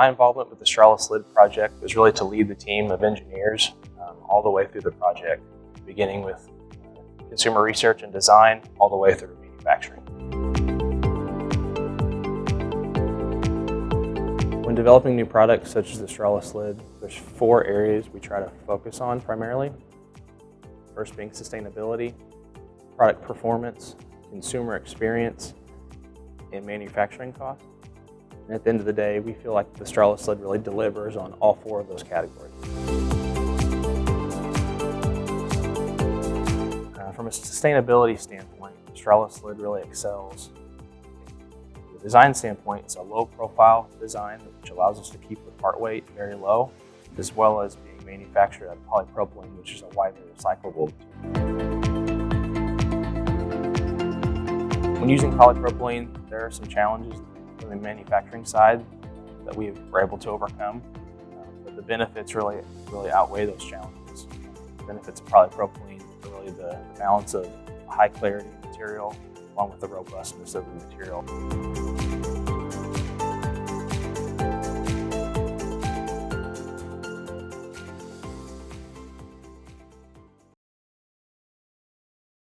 My involvement with the Strawless lid project was really to lead the team of engineers all the way through the project, beginning with consumer research and design all the way through manufacturing. When developing new products such as the Strawless lid, there's 4 areas we try to focus on primarily. First being sustainability, product performance, consumer experience, and manufacturing costs. And at the end of the day, we feel like the Strawless lid really delivers on all 4 of those categories. From a sustainability standpoint, the Strawless lid really excels. From a design standpoint, it's a low-profile design which allows us to keep the part weight very low, as well as being manufactured out of polypropylene, which is a widely recyclable material. When using polypropylene, there are some challenges on the manufacturing side that we were able to overcome, but the benefits really outweigh those challenges. The benefits of polypropylene are really the balance of high clarity material along with the robustness of the material.